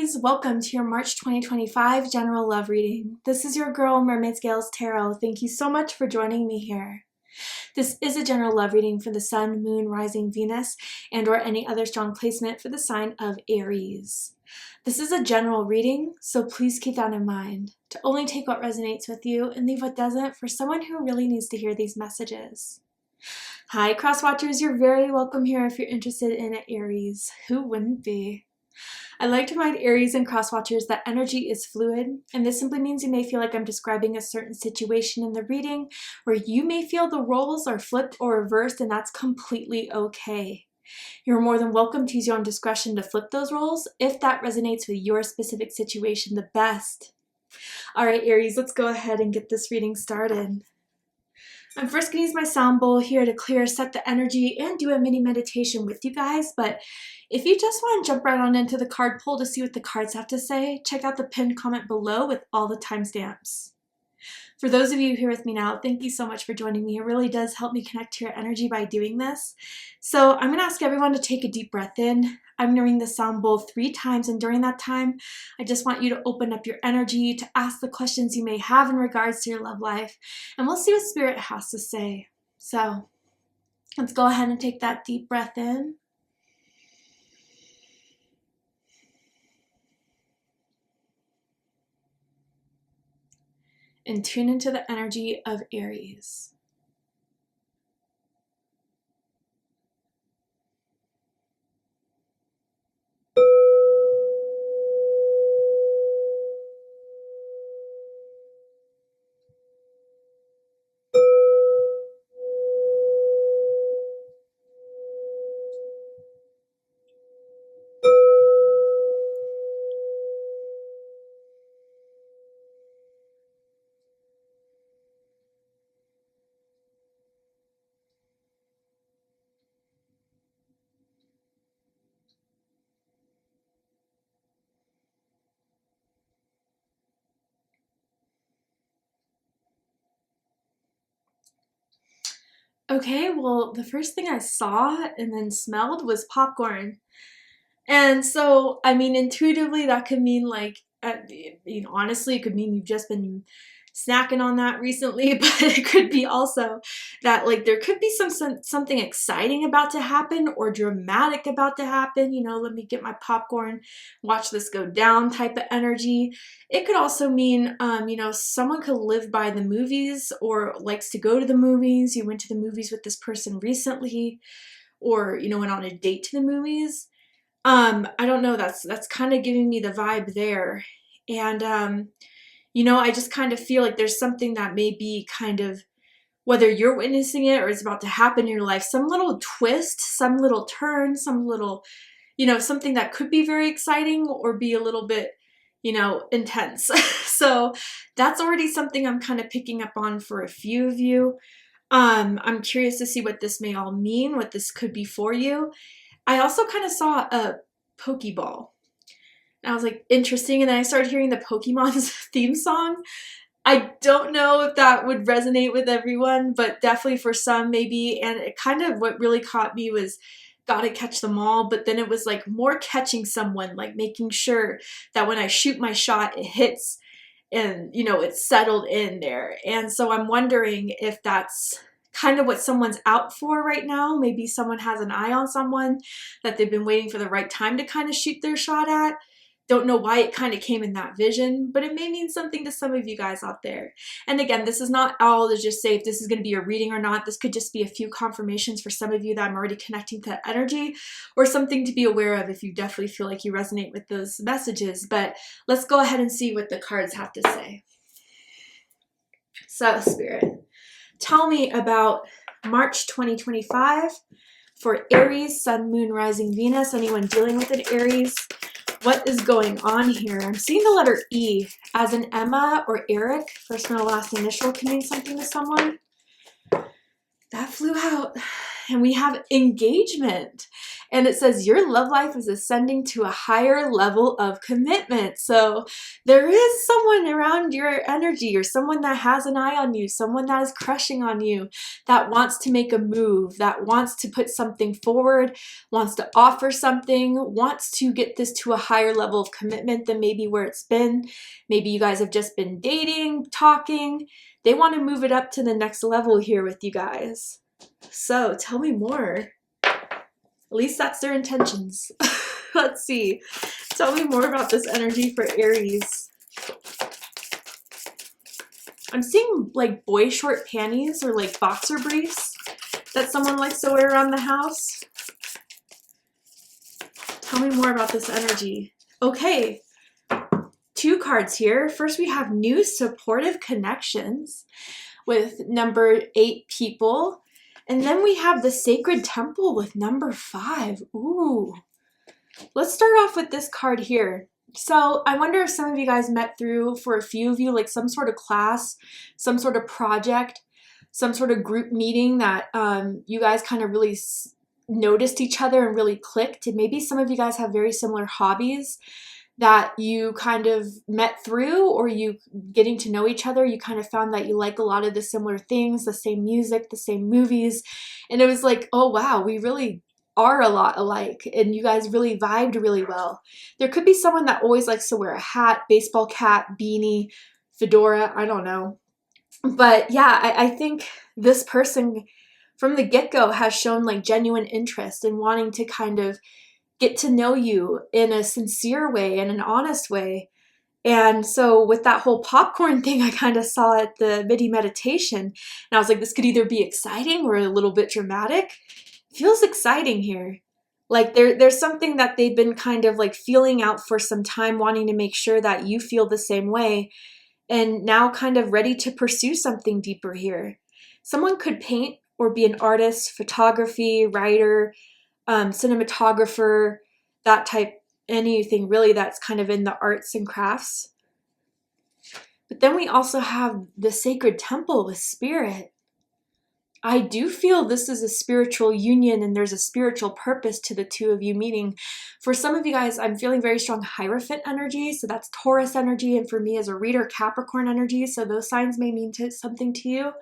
Aries, welcome to your March 2025 general love reading. This is your girl, Mermaid Scales Tarot. Thank you so much for joining me here. This is a general love reading for the Sun, Moon, Rising, Venus, and or any other strong placement for the sign of Aries. This is a general reading, so please keep that in mind, to only take what resonates with you and leave what doesn't for someone who really needs to hear these messages. Hi, cross watchers, you're very welcome here if you're interested in Aries. Who wouldn't be? I like to remind Aries and crosswatchers that energy is fluid, and this simply means you may feel like I'm describing a certain situation in the reading where you may feel the roles are flipped or reversed, and that's completely okay. You're more than welcome to use your own discretion to flip those roles if that resonates with your specific situation the best. All right, Aries, let's go ahead and get this reading started. I'm first going to use my sound bowl here to clear, set the energy, and do a mini meditation with you guys. But if you just want to jump right on into the card pull to see what the cards have to say, check out the pinned comment below with all the timestamps. For those of you here with me now, thank you so much for joining me. It really does help me connect to your energy by doing this. So I'm going to ask everyone to take a deep breath in. I'm going to ring the sound bowl 3 times, and during that time, I just want you to open up your energy to ask the questions you may have in regards to your love life, and we'll see what Spirit has to say. So let's go ahead and take that deep breath in. And tune into the energy of Aries. Okay, well, the first thing I saw and then smelled was popcorn. And so, I mean, intuitively, that could mean like, honestly, it could mean you've just been snacking on that recently, but it could be also that like there could be something exciting about to happen or dramatic about to happen. Let me get my popcorn, watch this go down type of energy. It could also mean, someone could live by the movies or likes to go to the movies. You went to the movies with this person recently, or, went on a date to the movies. I don't know, that's kind of giving me the vibe there. And, I just kind of feel like there's something that may be kind of, whether you're witnessing it or it's about to happen in your life, some little twist, some little turn, some little, something that could be very exciting or be a little bit, intense. So that's already something I'm kind of picking up on for a few of you. I'm curious to see what this may all mean, what this could be for you. I also kind of saw a Pokeball. And I was like, interesting. And then I started hearing the Pokemon's theme song. I don't know if that would resonate with everyone, but definitely for some maybe. And it kind of, what really caught me was gotta catch them all. But then it was like more catching someone, like making sure that when I shoot my shot, it hits and, it's settled in there. And so I'm wondering if that's kind of what someone's out for right now. Maybe someone has an eye on someone that they've been waiting for the right time to kind of shoot their shot at. Don't know why it kind of came in that vision, but it may mean something to some of you guys out there. And again, this is not all to just say if this is going to be a reading or not. This could just be a few confirmations for some of you that I'm already connecting to energy, or something to be aware of if you definitely feel like you resonate with those messages. But let's go ahead and see what the cards have to say. So, Spirit, tell me about March 2025 for Aries, Sun, Moon, Rising, Venus. Anyone dealing with an Aries? What is going on here? I'm seeing the letter E, as in Emma or Eric. First, middle, last initial can mean something to someone. That flew out. and we have engagement. And it says your love life is ascending to a higher level of commitment. So there is someone around your energy, or someone that has an eye on you, someone that is crushing on you, that wants to make a move, that wants to put something forward, wants to offer something, wants to get this to a higher level of commitment than maybe where it's been. Maybe you guys have just been dating, talking. They want to move it up to the next level here with you guys. So tell me more. At least that's their intentions. Let's see. Tell me more about this energy for Aries. I'm seeing like boy short panties or like boxer briefs that someone likes to wear around the house. Tell me more about this energy. Okay. 2 cards here. First, we have new supportive connections with number 8 people. And then we have the sacred temple with number 5. Ooh. Let's start off with this card here. So I wonder if some of you guys met through, for a few of you, like some sort of class, some sort of project, some sort of group meeting that you guys kind of really noticed each other and really clicked. And maybe some of you guys have very similar hobbies that you kind of met through, or you getting to know each other, you kind of found that you like a lot of the similar things, the same music, the same movies. And it was like, oh wow, we really are a lot alike, and you guys really vibed really well. There could be someone that always likes to wear a hat, baseball cap, beanie, fedora, I don't know. But yeah, I think this person from the get-go has shown like genuine interest in wanting to kind of get to know you in a sincere way, in an honest way. And so with that whole popcorn thing, I kind of saw at the midi meditation, and I was like, this could either be exciting or a little bit dramatic. It feels exciting here. Like there's something that they've been kind of like feeling out for some time, wanting to make sure that you feel the same way, and now kind of ready to pursue something deeper here. Someone could paint or be an artist, photography, writer, cinematographer, that type, anything really that's kind of in the arts and crafts. But then we also have the sacred temple with spirit. I do feel this is a spiritual union, and there's a spiritual purpose to the 2 of you meeting. For some of you guys, I'm feeling very strong Hierophant energy, so that's Taurus energy, and for me as a reader, Capricorn energy, so those signs may mean something to you.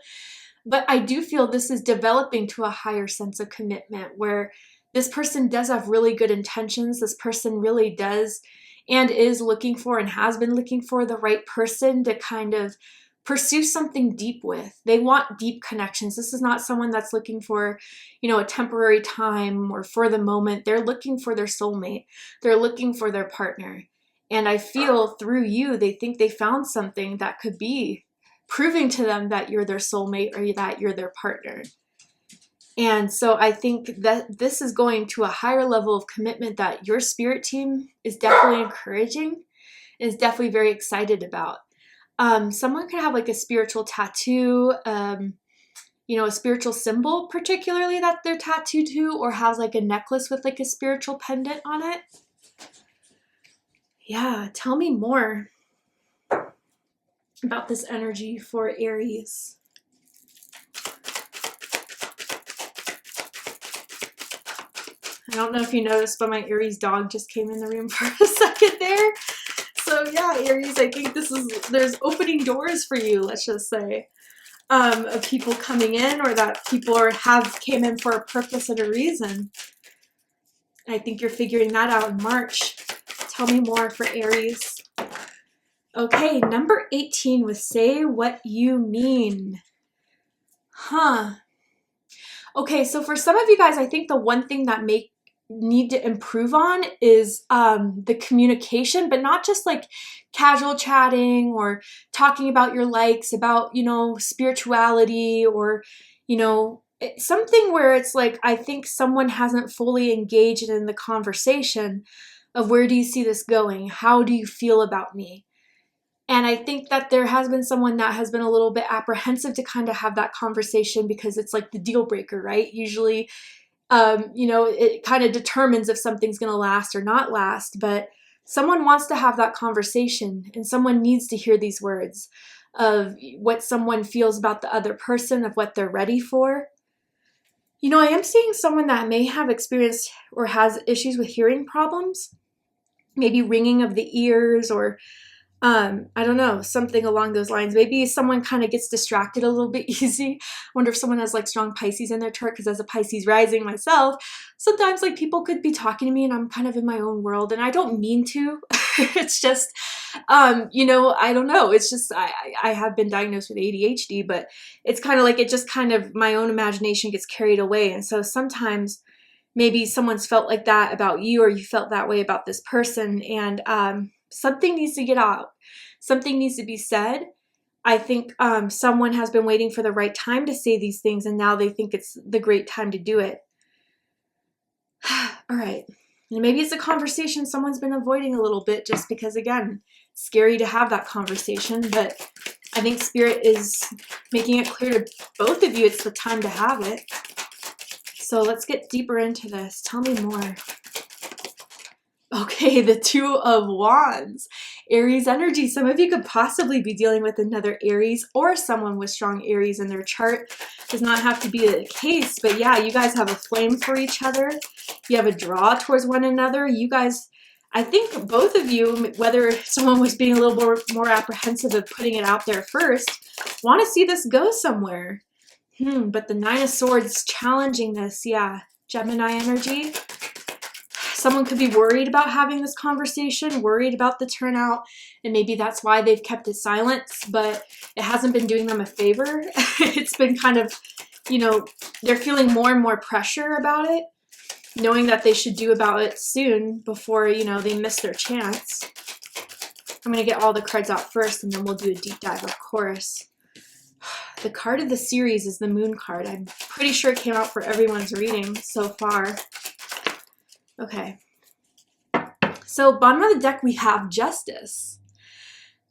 But I do feel this is developing to a higher sense of commitment, where this person does have really good intentions. This person really does and is looking for, and has been looking for, the right person to kind of pursue something deep with. They want deep connections. This is not someone that's looking for, you know, a temporary time or for the moment. They're looking for their soulmate. They're looking for their partner. And I feel through you, they think they found something that could be proving to them that you're their soulmate or that you're their partner. And so I think that this is going to a higher level of commitment that your spirit team is definitely encouraging, is definitely very excited about. Someone could have like a spiritual tattoo, you know, a spiritual symbol particularly that they're tattooed to, or has like a necklace with like a spiritual pendant on it. Yeah, tell me more about this energy for Aries. I don't know if you noticed, but my Aries dog just came in the room for a second there. So yeah, Aries, I think there's opening doors for you, let's just say, of people coming in, or that people came in for a purpose and a reason. I think you're figuring that out in March. Tell me more for Aries. Okay, number 18 with say what you mean. Okay, so for some of you guys, I think the one thing that need to improve on is the communication, but not just like casual chatting or talking about your likes, about, you know, spirituality, or, you know, something where it's like, I think someone hasn't fully engaged in the conversation of where do you see this going? How do you feel about me? And I think that there has been someone that has been a little bit apprehensive to kind of have that conversation, because it's like the deal breaker, right? Usually, you know, it kind of determines if something's going to last or not last, but someone wants to have that conversation, and someone needs to hear these words of what someone feels about the other person, of what they're ready for. I am seeing someone that may have experienced or has issues with hearing problems, maybe ringing of the ears, or I don't know, something along those lines. Maybe someone kind of gets distracted a little bit easy. I wonder if someone has like strong Pisces in their chart, because as a Pisces rising myself, sometimes like people could be talking to me and I'm kind of in my own world and I don't mean to. It's just, I don't know. It's just, I have been diagnosed with ADHD, but it's kind of like it just kind of, my own imagination gets carried away. And so sometimes maybe someone's felt like that about you, or you felt that way about this person, and something needs to get out. Something needs to be said. I think someone has been waiting for the right time to say these things, and now they think it's the great time to do it. All right. And maybe it's a conversation someone's been avoiding a little bit, just because, again, it's scary to have that conversation. But I think Spirit is making it clear to both of you it's the time to have it. So let's get deeper into this. Tell me more. Okay, the Two of Wands, Aries energy. Some of you could possibly be dealing with another Aries, or someone with strong Aries in their chart. Does not have to be the case, but yeah, you guys have a flame for each other. You have a draw towards one another. You guys, I think both of you, whether someone was being a little more apprehensive of putting it out there first, want to see this go somewhere. But the Nine of Swords challenging this. Yeah, Gemini energy. Someone could be worried about having this conversation, worried about the turnout, and maybe that's why they've kept it silent, but it hasn't been doing them a favor. It's been kind of, they're feeling more and more pressure about it, knowing that they should do about it soon before, they miss their chance. I'm going to get all the cards out first, and then we'll do a deep dive, of course. The card of the series is the Moon card. I'm pretty sure it came out for everyone's reading so far. Okay, so bottom of the deck, we have Justice,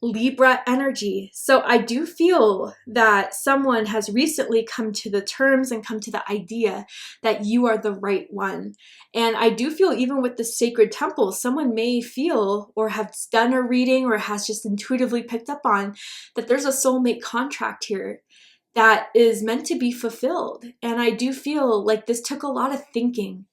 Libra energy. So I do feel that someone has recently come to the terms and come to the idea that you are the right one. And I do feel, even with the Sacred Temple, someone may feel or have done a reading or has just intuitively picked up on that there's a soulmate contract here that is meant to be fulfilled. And I do feel like this took a lot of thinking.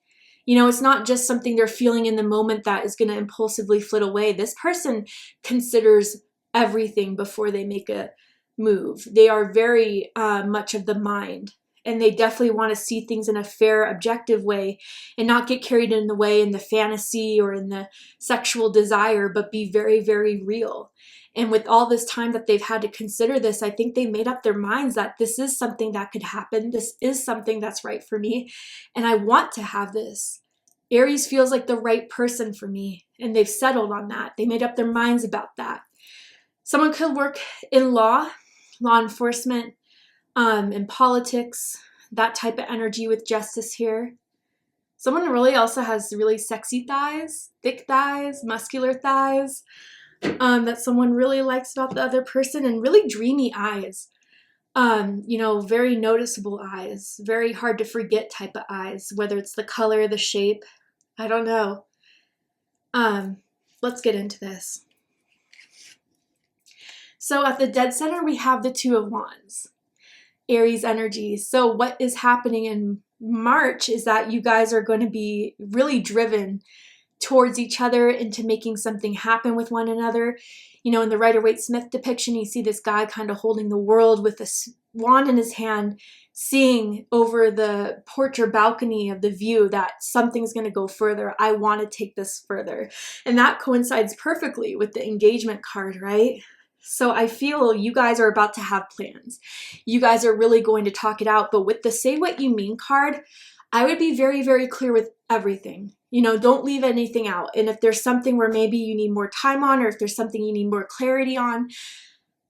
It's not just something they're feeling in the moment that is going to impulsively flit away. This person considers everything before they make a move. They are very much of the mind, and they definitely want to see things in a fair, objective way and not get carried in the way in the fantasy or in the sexual desire, but be very, very real. And with all this time that they've had to consider this, I think they made up their minds that this is something that could happen. This is something that's right for me, and I want to have this. Aries feels like the right person for me, and they've settled on that. They made up their minds about that. Someone could work in law enforcement, in politics, that type of energy with Justice here. Someone really also has really sexy thighs, thick thighs, muscular thighs, that someone really likes about the other person, and really dreamy eyes. Very noticeable eyes, very hard to forget type of eyes, whether it's the color, the shape, I don't know. Let's get into this. So at the dead center, we have the Two of Wands, Aries energy. So what is happening in March is that you guys are going to be really driven towards each other, into making something happen with one another. In the Rider-Waite-Smith depiction, you see this guy kind of holding the world with a wand in his hand, seeing over the porch or balcony of the view that something's going to go further. I want to take this further. And that coincides perfectly with the engagement card, right? So I feel you guys are about to have plans. You guys are really going to talk it out. But with the Say What You Mean card, I would be very, very clear with everything. Don't leave anything out. And if there's something where maybe you need more time on, or if there's something you need more clarity on,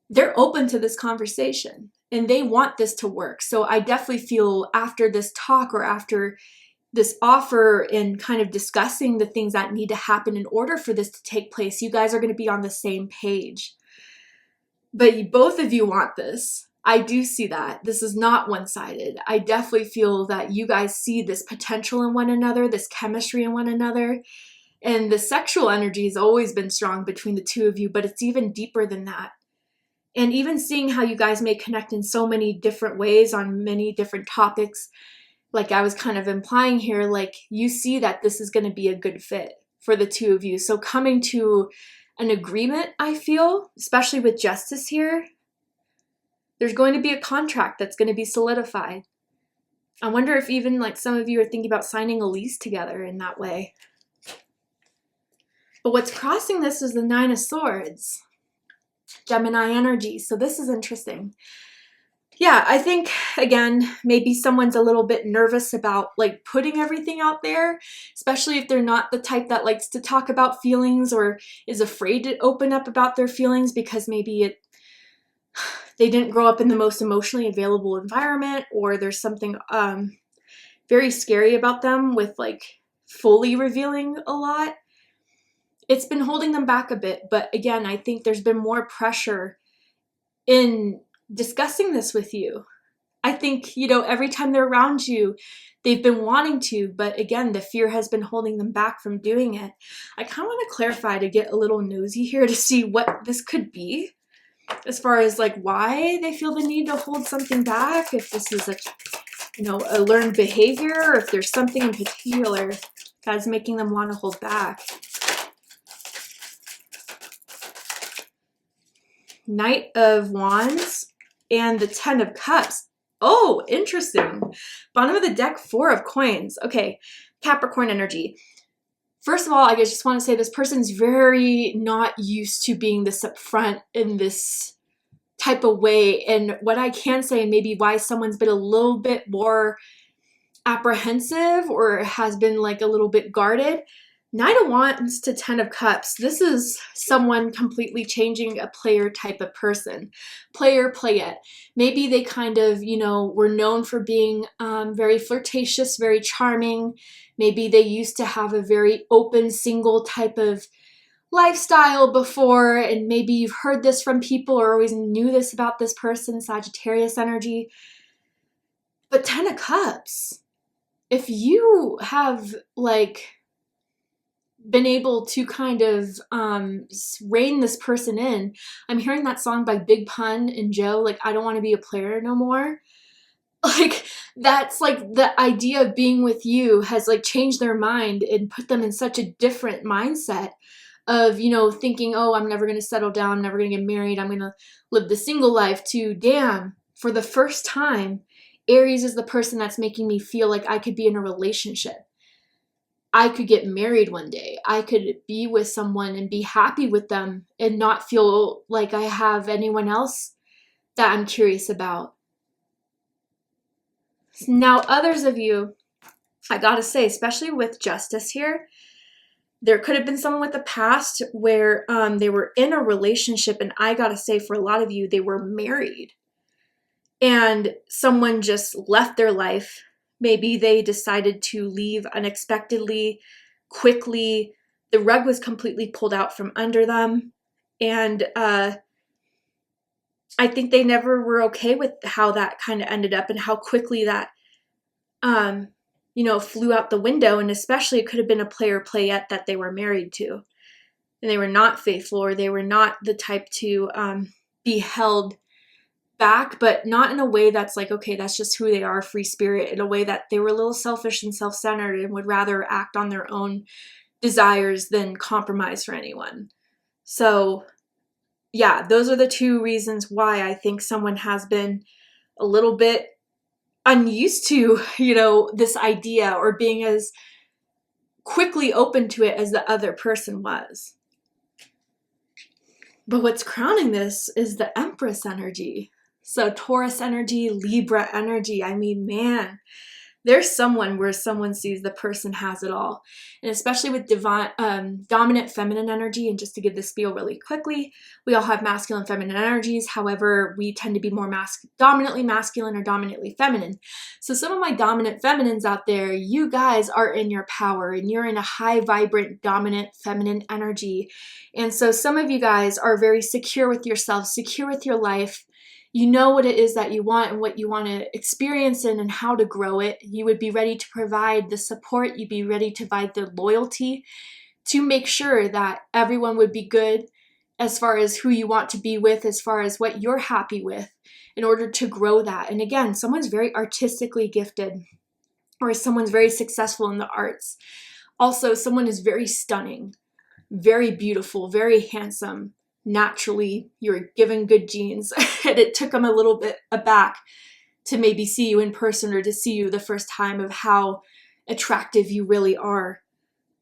they're open to this conversation and they want this to work. So I definitely feel after this talk, or after this offer and kind of discussing the things that need to happen in order for this to take place, you guys are going to be on the same page. But both of you want this. I do see that. This is not one-sided. I definitely feel that you guys see this potential in one another, this chemistry in one another. And the sexual energy has always been strong between the two of you, but it's even deeper than that. And even seeing how you guys may connect in so many different ways on many different topics, like I was kind of implying here, like you see that this is going to be a good fit for the two of you. So coming to an agreement, I feel, especially with justice here, there's going to be a contract that's going to be solidified. I wonder if even like some of you are thinking about signing a lease together in that way. But what's crossing this is the Nine of Swords, Gemini energy. So this is interesting. Yeah, I think, again, maybe someone's a little bit nervous about like putting everything out there, especially if they're not the type that likes to talk about feelings or is afraid to open up about their feelings because maybe they didn't grow up in the most emotionally available environment, or there's something very scary about them with like fully revealing a lot. It's been holding them back a bit, but again, I think there's been more pressure in discussing this with you. I think, you know, every time they're around you, they've been wanting to, but again, the fear has been holding them back from doing it. I kind of want to clarify to get a little nosy here to see what this could be, as far as like why they feel the need to hold something back, if this is a, you know, a learned behavior, or if there's something in particular that's making them want to hold back. Knight of Wands and the Ten of Cups. Oh, interesting. Bottom of the deck, Four of Coins. Okay, Capricorn energy. First of all, I just want to say this person's very not used to being this upfront in this type of way. And what I can say, and maybe why someone's been a little bit more apprehensive or has been like a little bit guarded. Knight of Wands to Ten of Cups. This is someone completely changing a player type of person. Player, playette. Maybe they kind of, you know, were known for being very flirtatious, very charming. Maybe they used to have a very open, single type of lifestyle before, and maybe you've heard this from people or always knew this about this person, Sagittarius energy. But Ten of Cups, if you have like been able to kind of rein this person in. I'm hearing that song by Big Pun and Joe, like, I don't want to be a player no more. Like, that's like the idea of being with you has like changed their mind and put them in such a different mindset of, you know, thinking, oh, I'm never going to settle down, I'm never going to get married, I'm going to live the single life, to damn, for the first time, Aries is the person that's making me feel like I could be in a relationship. I could get married one day. I could be with someone and be happy with them and not feel like I have anyone else that I'm curious about. Now, others of you, I gotta say, especially with justice here, there could have been someone with a past where they were in a relationship, and I gotta say, for a lot of you, they were married. And someone just left their life. Maybe they decided to leave unexpectedly, quickly. The rug was completely pulled out from under them. And I think they never were okay with how that kind of ended up and how quickly that, you know, flew out the window. And especially it could have been a player playette that they were married to. And they were not faithful, or they were not the type to be held back, but not in a way that's like, okay, that's just who they are, free spirit, in a way that they were a little selfish and self-centered and would rather act on their own desires than compromise for anyone. So yeah, those are the two reasons why I think someone has been a little bit unused to, you know, this idea, or being as quickly open to it as the other person was. But what's crowning this is the Empress energy. So Taurus energy, Libra energy. I mean, man, there's someone where someone sees the person has it all. And especially with dominant feminine energy, and just to give this spiel really quickly, we all have masculine and feminine energies. However, we tend to be more dominantly masculine or dominantly feminine. So some of my dominant feminines out there, you guys are in your power and you're in a high, vibrant, dominant feminine energy. And so some of you guys are very secure with yourself, secure with your life. You know what it is that you want and what you want to experience in and how to grow it. You would be ready to provide the support. You'd be ready to provide the loyalty to make sure that everyone would be good as far as who you want to be with, as far as what you're happy with, in order to grow that. And again, someone's very artistically gifted. or someone's very successful in the arts. Also, someone is very stunning, very beautiful, very handsome. Naturally, you're given good genes, and it took them a little bit aback to maybe see you in person or to see you the first time of how attractive you really are.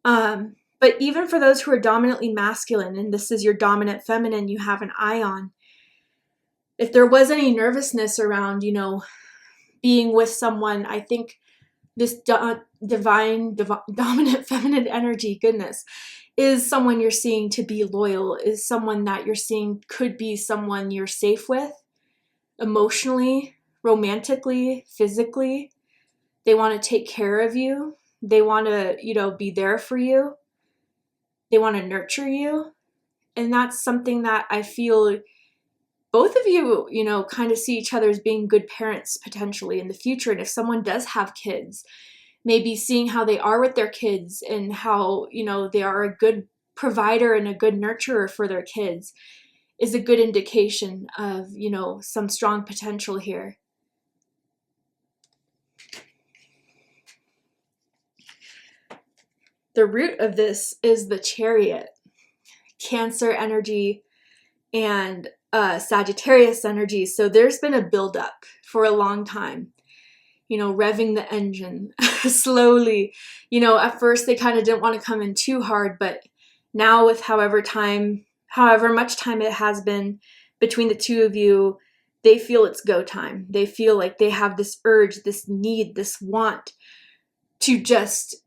But even for those who are dominantly masculine, and this is your dominant feminine you have an eye on, if there was any nervousness around, being with someone, I think this dominant feminine energy, goodness, is someone you're seeing to be loyal, is someone that you're seeing could be someone you're safe with, emotionally, romantically, physically. They want to take care of you. They want to, be there for you. They want to nurture you. And that's something that I feel both of you, kind of see each other as being good parents potentially in the future. And if someone does have kids, maybe seeing how they are with their kids and how, they are a good provider and a good nurturer for their kids is a good indication of, some strong potential here. The root of this is the Chariot, Cancer energy and Sagittarius energy. So there's been a buildup for a long time, revving the engine slowly. At first they kind of didn't want to come in too hard, but now with however much time it has been between the two of you, they feel it's go time. They feel like they have this urge, this need, this want to just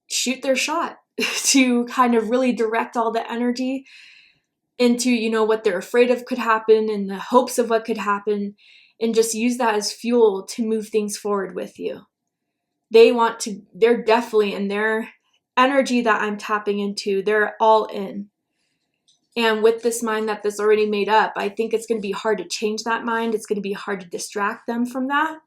shoot their shot, to kind of really direct all the energy into, what they're afraid of could happen and the hopes of what could happen, and just use that as fuel to move things forward with you. They're definitely in their energy that I'm tapping into, they're all in. And with this mind that that's already made up, I think it's going to be hard to change that mind. It's going to be hard to distract them from that.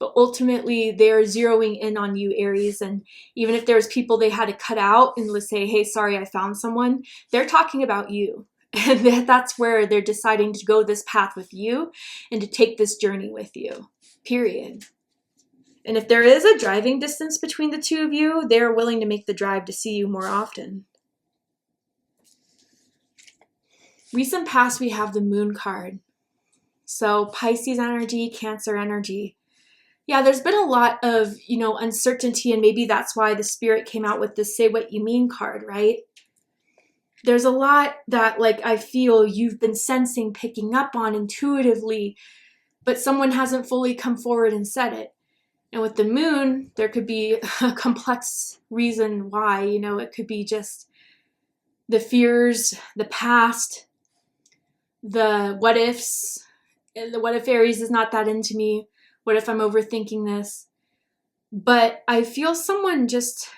But ultimately, they're zeroing in on you, Aries. And even if there's people they had to cut out and let's say, hey, sorry, I found someone, they're talking about you. And that's where they're deciding to go this path with you and to take this journey with you, period. And if there is a driving distance between the two of you, they're willing to make the drive to see you more often. Recent past, we have the Moon card. So Pisces energy, Cancer energy. Yeah, there's been a lot of, uncertainty, and maybe that's why the Spirit came out with this Say What You Mean card, right? There's a lot that, I feel you've been sensing, picking up on intuitively, but someone hasn't fully come forward and said it. And with the Moon, there could be a complex reason why, it could be just the fears, the past, the what ifs. The what if Aries is not that into me? What if I'm overthinking this? But I feel someone just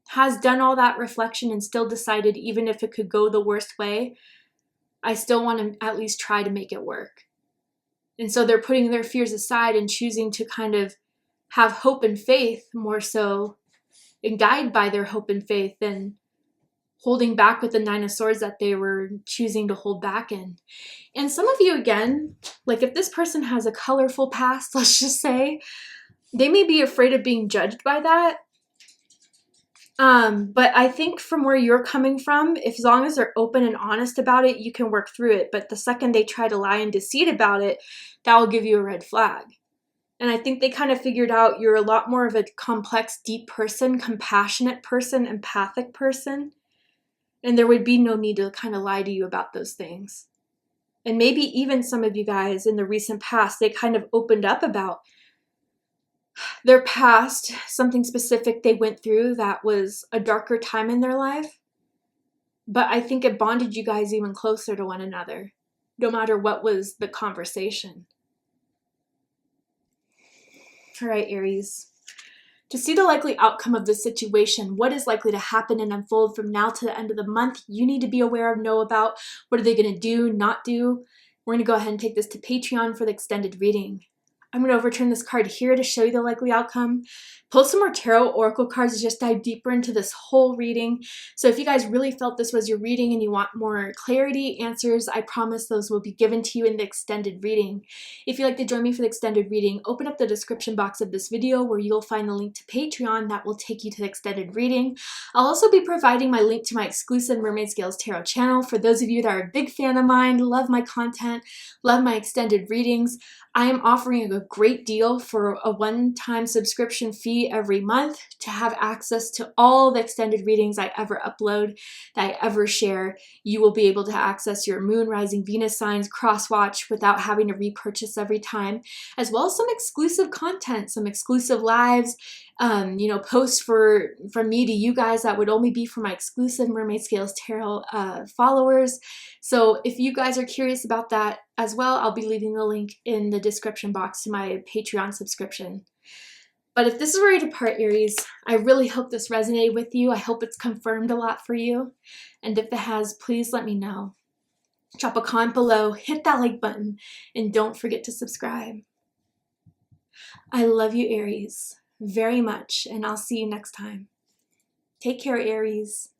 has done all that reflection and still decided, even if it could go the worst way, I still want to at least try to make it work. And so they're putting their fears aside and choosing to kind of have hope and faith more so, and guided by their hope and faith than holding back with the Nine of Swords that they were choosing to hold back in. And some of you, again, if this person has a colorful past, let's just say, they may be afraid of being judged by that. But I think from where you're coming from, as long as they're open and honest about it, you can work through it. But the second they try to lie and deceit about it, that will give you a red flag. And I think they kind of figured out you're a lot more of a complex, deep person, compassionate person, empathic person. And there would be no need to kind of lie to you about those things. And maybe even some of you guys in the recent past, they kind of opened up about their past, something specific they went through that was a darker time in their life. But I think it bonded you guys even closer to one another, no matter what was the conversation. All right, Aries. To see the likely outcome of this situation, what is likely to happen and unfold from now to the end of the month, you need to be aware of, know about. What are they going to do, not do? We're going to go ahead and take this to Patreon for the extended reading. I'm going to overturn this card here to show you the likely outcome. Pull some more tarot oracle cards to just dive deeper into this whole reading. So if you guys really felt this was your reading and you want more clarity, answers, I promise those will be given to you in the extended reading. If you'd like to join me for the extended reading, open up the description box of this video where you'll find the link to Patreon that will take you to the extended reading. I'll also be providing my link to my exclusive Mermaid Scales Tarot channel. For those of you that are a big fan of mine, love my content, love my extended readings, I am offering a great deal for a one-time subscription fee every month to have access to all the extended readings I ever upload, that I ever share. You will be able to access your Moon, Rising, Venus signs, cross-watch without having to repurchase every time, as well as some exclusive content, some exclusive lives, posts from me to you guys that would only be for my exclusive Mermaid Scales Tarot followers. So if you guys are curious about that as well, I'll be leaving the link in the description box to my Patreon subscription. But if this is where you depart, Aries, I really hope this resonated with you. I hope it's confirmed a lot for you. And if it has, please let me know. Drop a comment below, hit that like button, and don't forget to subscribe. I love you, Aries, very much, and I'll see you next time. Take care, Aries.